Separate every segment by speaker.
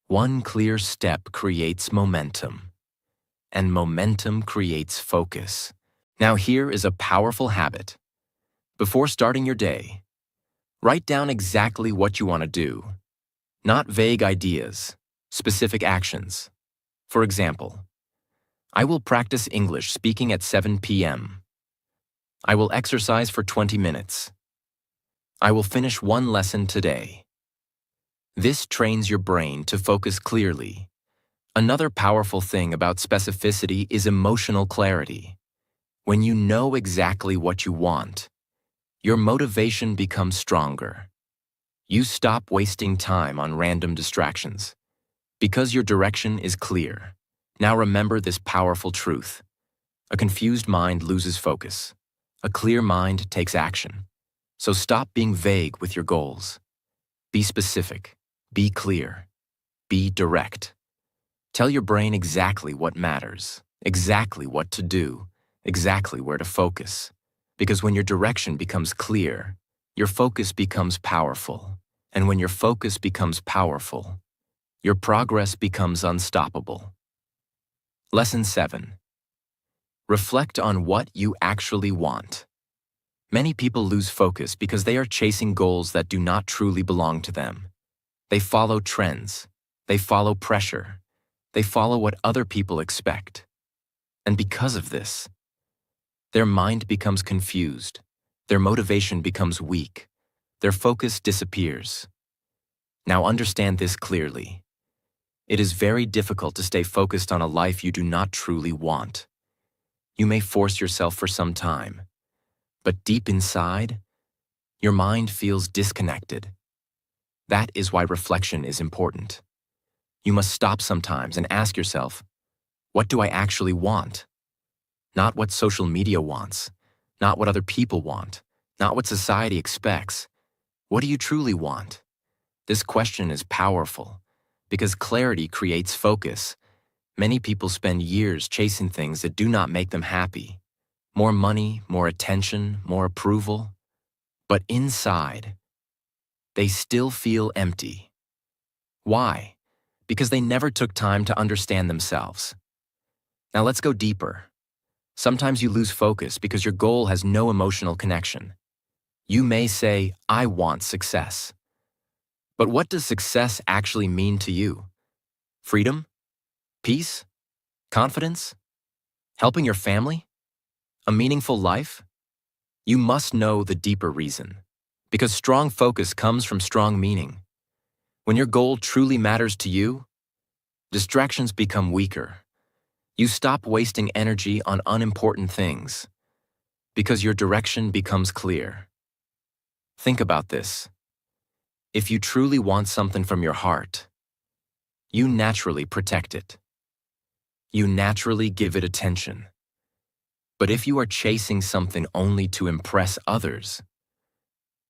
Speaker 1: One clear step creates momentum, and momentum creates focus. Now here is a powerful habit. Before starting your day, write down exactly what you want to do, not vague ideas, specific actions. For example, I will practice English speaking at 7 p.m. I will exercise for 20 minutes. I will finish one lesson today. This trains your brain to focus clearly. Another powerful thing about specificity is emotional clarity. When you know exactly what you want, your motivation becomes stronger. You stop wasting time on random distractions because your direction is clear. Now remember this powerful truth. A confused mind loses focus. A clear mind takes action. So stop being vague with your goals. Be specific. Be clear. Be direct. Tell your brain exactly what matters, exactly what to do, exactly where to focus. Because when your direction becomes clear, your focus becomes powerful. And when your focus becomes powerful, your progress becomes unstoppable. Lesson 7. Reflect on what you actually want. Many people lose focus because they are chasing goals that do not truly belong to them. They follow trends. They follow pressure. They follow what other people expect. And because of this, their mind becomes confused. Their motivation becomes weak. Their focus disappears. Now understand this clearly. It is very difficult to stay focused on a life you do not truly want. You may force yourself for some time, but deep inside, your mind feels disconnected. That is why reflection is important. You must stop sometimes and ask yourself, what do I actually want? Not what social media wants, not what other people want, not what society expects. What do you truly want? This question is powerful because clarity creates focus. Many people spend years chasing things that do not make them happy. More money, more attention, more approval. But inside, they still feel empty. Why? Because they never took time to understand themselves. Now let's go deeper. Sometimes you lose focus because your goal has no emotional connection. You may say, I want success. But what does success actually mean to you? Freedom? Peace? Confidence? Helping your family? A meaningful life? You must know the deeper reason, because strong focus comes from strong meaning. When your goal truly matters to you, distractions become weaker. You stop wasting energy on unimportant things, because your direction becomes clear. Think about this. If you truly want something from your heart, you naturally protect it. You naturally give it attention. But if you are chasing something only to impress others,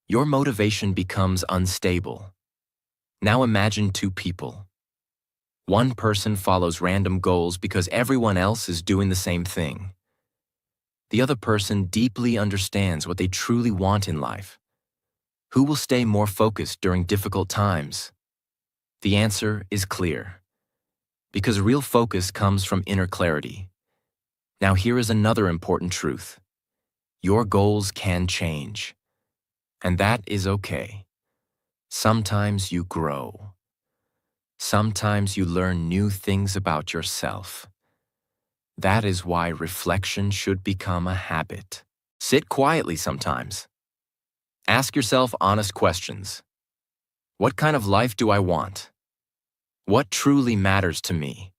Speaker 1: your motivation becomes unstable. Now imagine two people. One person follows random goals because everyone else is doing the same thing. The other person deeply understands what they truly want in life. Who will stay more focused during difficult times? The answer is clear. Because real focus comes from inner clarity. Now here is another important truth. Your goals can change. And that is okay. Sometimes you grow. Sometimes you learn new things about yourself. That is why reflection should become a habit. Sit quietly sometimes. Ask yourself honest questions. What kind of life do I want? What truly matters to me?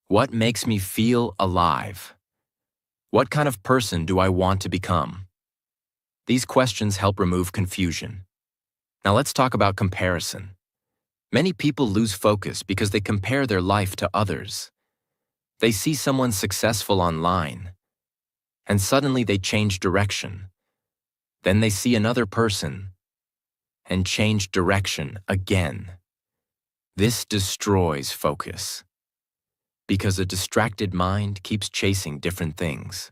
Speaker 1: What makes me feel alive? What kind of person do I want to become? These questions help remove confusion. Now let's talk about comparison. Many people lose focus because they compare their life to others. They see someone successful online, and suddenly they change direction. Then they see another person, and change direction again. This destroys focus, because a distracted mind keeps chasing different things.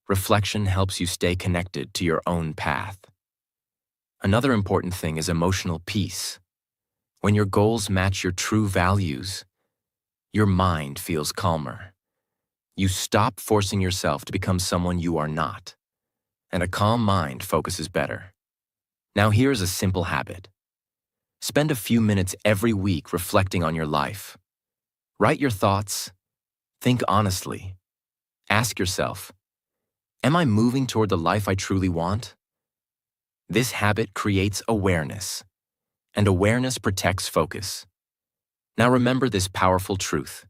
Speaker 1: Reflection helps you stay connected to your own path. Another important thing is emotional peace. When your goals match your true values, your mind feels calmer. You stop forcing yourself to become someone you are not, and a calm mind focuses better. Now here's a simple habit. Spend a few minutes every week reflecting on your life. Write your thoughts, think honestly. Ask yourself, am I moving toward the life I truly want? This habit creates awareness, and awareness protects focus. Now remember this powerful truth.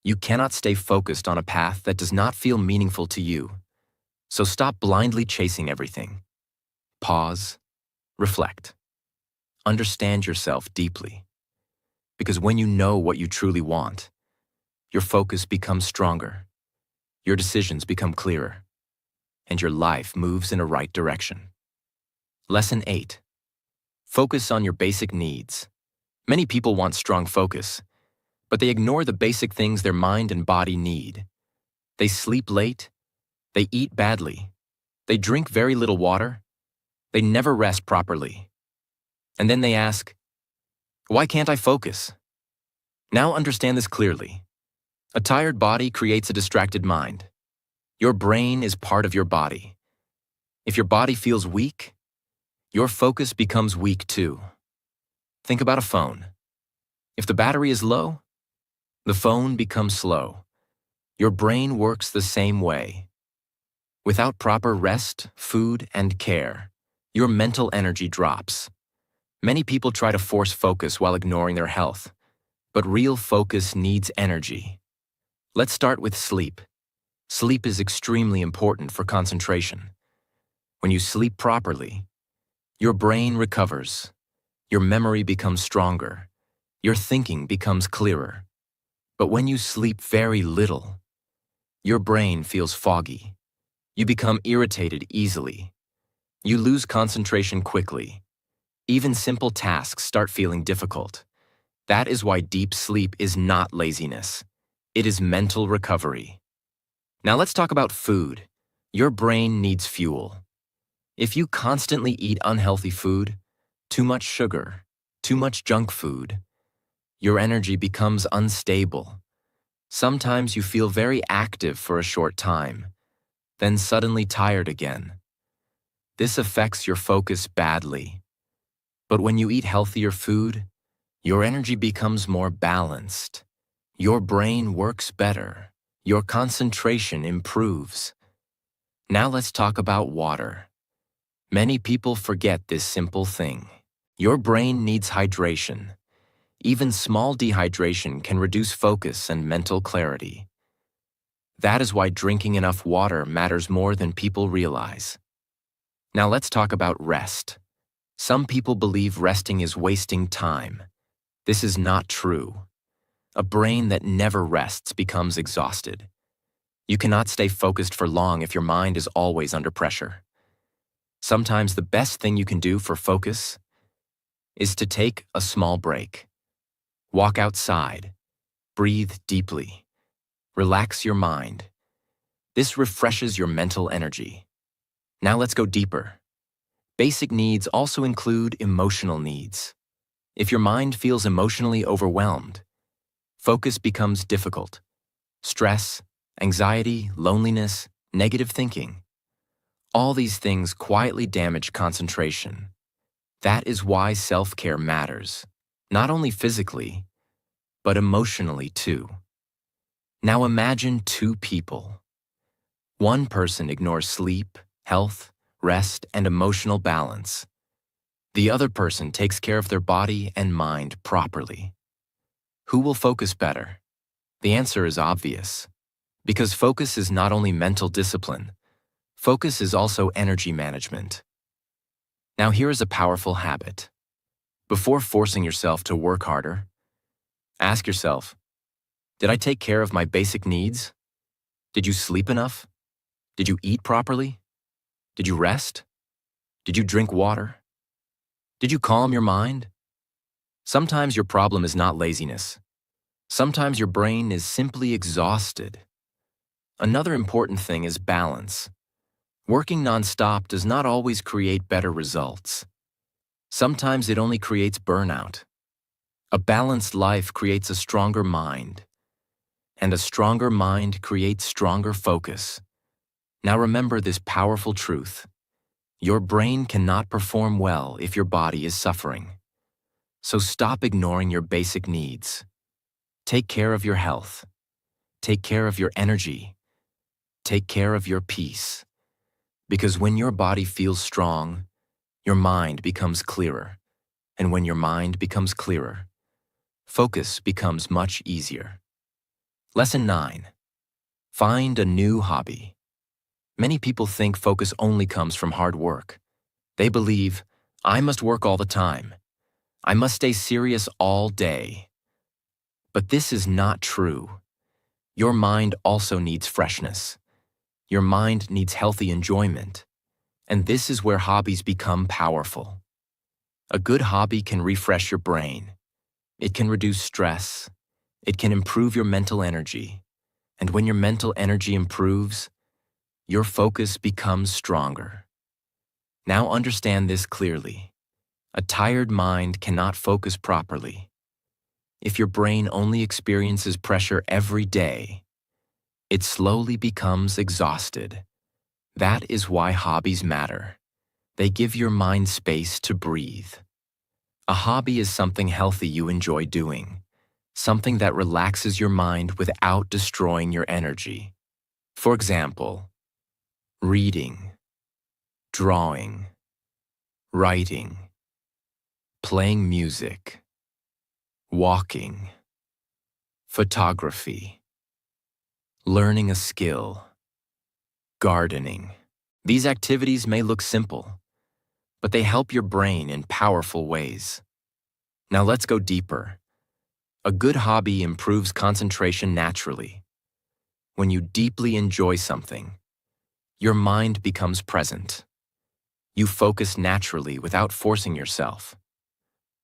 Speaker 1: You cannot stay focused on a path that does not feel meaningful to you. So stop blindly chasing everything. Pause, reflect. Understand yourself deeply. Because when you know what you truly want, your focus becomes stronger, your decisions become clearer, and your life moves in a right direction. Lesson 8. Focus on your basic needs. Many people want strong focus, but they ignore the basic things their mind and body need. They sleep late, they eat badly, they drink very little water, they never rest properly. And then they ask, why can't I focus? Now understand this clearly. A tired body creates a distracted mind. Your brain is part of your body. If your body feels weak, your focus becomes weak too. Think about a phone. If the battery is low, the phone becomes slow. Your brain works the same way. Without proper rest, food, and care, your mental energy drops. Many people try to force focus while ignoring their health, but real focus needs energy. Let's start with sleep. Sleep is extremely important for concentration. When you sleep properly, your brain recovers, your memory becomes stronger, your thinking becomes clearer. But when you sleep very little, your brain feels foggy. You become irritated easily. You lose concentration quickly. Even simple tasks start feeling difficult. That is why deep sleep is not laziness. It is mental recovery. Now let's talk about food. Your brain needs fuel. If you constantly eat unhealthy food, too much sugar, too much junk food, your energy becomes unstable. Sometimes you feel very active for a short time, then suddenly tired again. This affects your focus badly. But when you eat healthier food, your energy becomes more balanced. Your brain works better. Your concentration improves. Now let's talk about water. Many people forget this simple thing. Your brain needs hydration. Even small dehydration can reduce focus and mental clarity. That is why drinking enough water matters more than people realize. Now let's talk about rest. Some people believe resting is wasting time. This is not true. A brain that never rests becomes exhausted. You cannot stay focused for long if your mind is always under pressure. Sometimes the best thing you can do for focus is to take a small break. Walk outside, breathe deeply, relax your mind. This refreshes your mental energy. Now let's go deeper. Basic needs also include emotional needs. If your mind feels emotionally overwhelmed, focus becomes difficult. Stress, anxiety, loneliness, negative thinking. All these things quietly damage concentration. That is why self-care matters, not only physically, but emotionally too. Now imagine two people. One person ignores sleep, health, rest, and emotional balance. The other person takes care of their body and mind properly. Who will focus better? The answer is obvious. Because focus is not only mental discipline, focus is also energy management. Now here is a powerful habit. Before forcing yourself to work harder, ask yourself, did I take care of my basic needs? Did you sleep enough? Did you eat properly? Did you rest? Did you drink water? Did you calm your mind? Sometimes your problem is not laziness. Sometimes your brain is simply exhausted. Another important thing is balance. Working nonstop does not always create better results. Sometimes it only creates burnout. A balanced life creates a stronger mind, and a stronger mind creates stronger focus. Now remember this powerful truth. Your brain cannot perform well if your body is suffering. So stop ignoring your basic needs. Take care of your health. Take care of your energy. Take care of your peace. Because when your body feels strong, your mind becomes clearer. And when your mind becomes clearer, focus becomes much easier. Lesson 9. Find a new hobby. Many people think focus only comes from hard work. They believe, I must work all the time. I must stay serious all day. But this is not true. Your mind also needs freshness. Your mind needs healthy enjoyment. And this is where hobbies become powerful. A good hobby can refresh your brain. It can reduce stress. It can improve your mental energy. And when your mental energy improves, your focus becomes stronger. Now understand this clearly. A tired mind cannot focus properly. If your brain only experiences pressure every day, it slowly becomes exhausted. That is why hobbies matter. They give your mind space to breathe. A hobby is something healthy you enjoy doing, something that relaxes your mind without destroying your energy. For example, reading, drawing, writing, playing music, walking, photography, learning a skill, gardening. These activities may look simple, but they help your brain in powerful ways. Now let's go deeper. A good hobby improves concentration naturally. When you deeply enjoy something, your mind becomes present. You focus naturally without forcing yourself.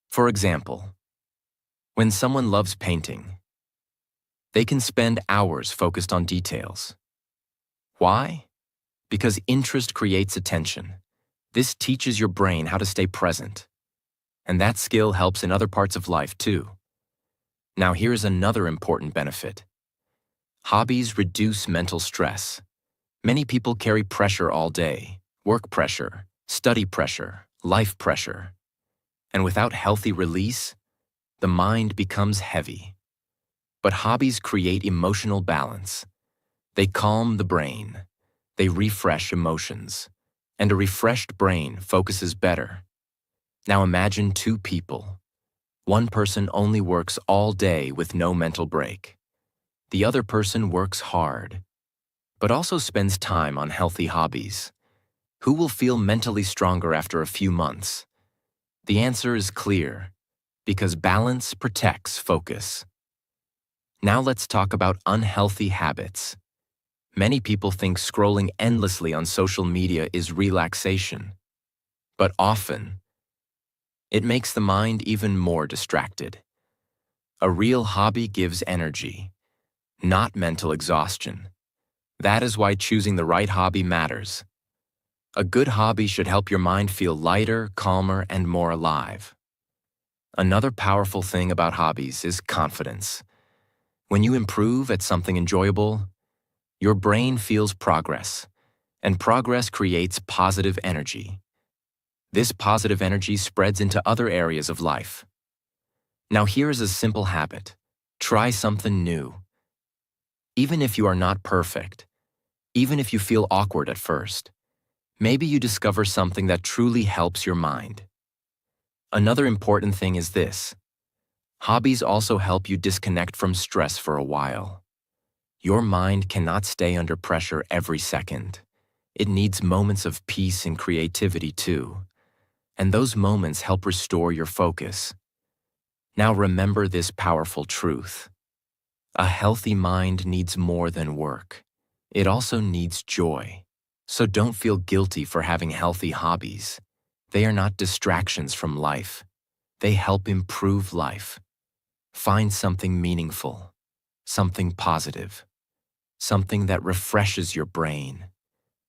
Speaker 1: For example, when someone loves painting, they can spend hours focused on details. Why? Because interest creates attention. This teaches your brain how to stay present. And that skill helps in other parts of life too. Now here's another important benefit. Hobbies reduce mental stress. Many people carry pressure all day, work pressure, study pressure, life pressure. And without healthy release, the mind becomes heavy. But hobbies create emotional balance. They calm the brain. They refresh emotions. And a refreshed brain focuses better. Now imagine two people. One person only works all day with no mental break. The other person works hard, but also spends time on healthy hobbies. Who will feel mentally stronger after a few months? The answer is clear, because balance protects focus. Now let's talk about unhealthy habits. Many people think scrolling endlessly on social media is relaxation, but often, it makes the mind even more distracted. A real hobby gives energy, not mental exhaustion. That is why choosing the right hobby matters. A good hobby should help your mind feel lighter, calmer, and more alive. Another powerful thing about hobbies is confidence. When you improve at something enjoyable, your brain feels progress, and progress creates positive energy. This positive energy spreads into other areas of life. Now here is a simple habit. Try something new. Even if you are not perfect, even if you feel awkward at first, maybe you discover something that truly helps your mind. Another important thing is this. Hobbies also help you disconnect from stress for a while. Your mind cannot stay under pressure every second. It needs moments of peace and creativity too. And those moments help restore your focus. Now remember this powerful truth. A healthy mind needs more than work. It also needs joy. So don't feel guilty for having healthy hobbies. They are not distractions from life. They help improve life. Find something meaningful, something positive, something that refreshes your brain.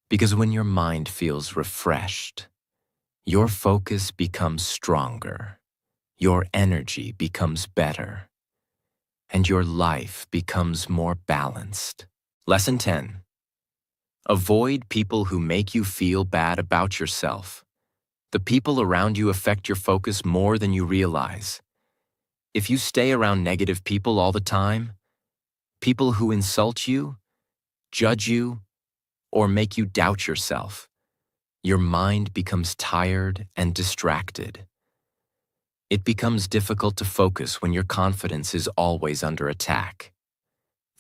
Speaker 1: Because when your mind feels refreshed, your focus becomes stronger. your energy becomes better, and your life becomes more balanced. Lesson 10. Avoid people who make you feel bad about yourself. The people around you affect your focus more than you realize. If you stay around negative people all the time, people who insult you, judge you, or make you doubt yourself, your mind becomes tired and distracted. It becomes difficult to focus when your confidence is always under attack.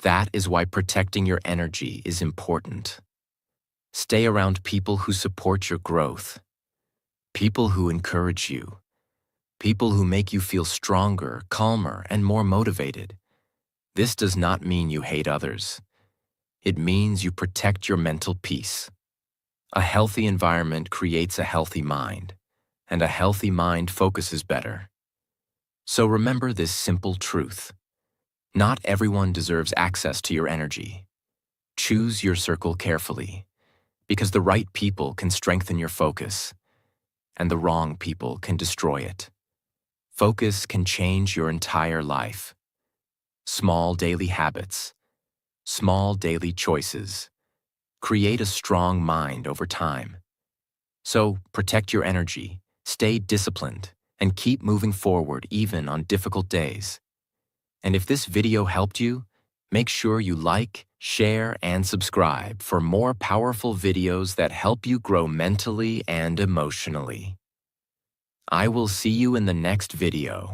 Speaker 1: That is why protecting your energy is important. Stay around people who support your growth, people who encourage you, people who make you feel stronger, calmer, and more motivated. This does not mean you hate others. It means you protect your mental peace. A healthy environment creates a healthy mind, and a healthy mind focuses better. So remember this simple truth. Not everyone deserves access to your energy. Choose your circle carefully, because the right people can strengthen your focus, and the wrong people can destroy it. Focus can change your entire life. Small daily habits, small daily choices, create a strong mind over time. So protect your energy, stay disciplined, and keep moving forward even on difficult days. And if this video helped you, make sure you like, share, and subscribe for more powerful videos that help you grow mentally and emotionally. I will see you in the next video.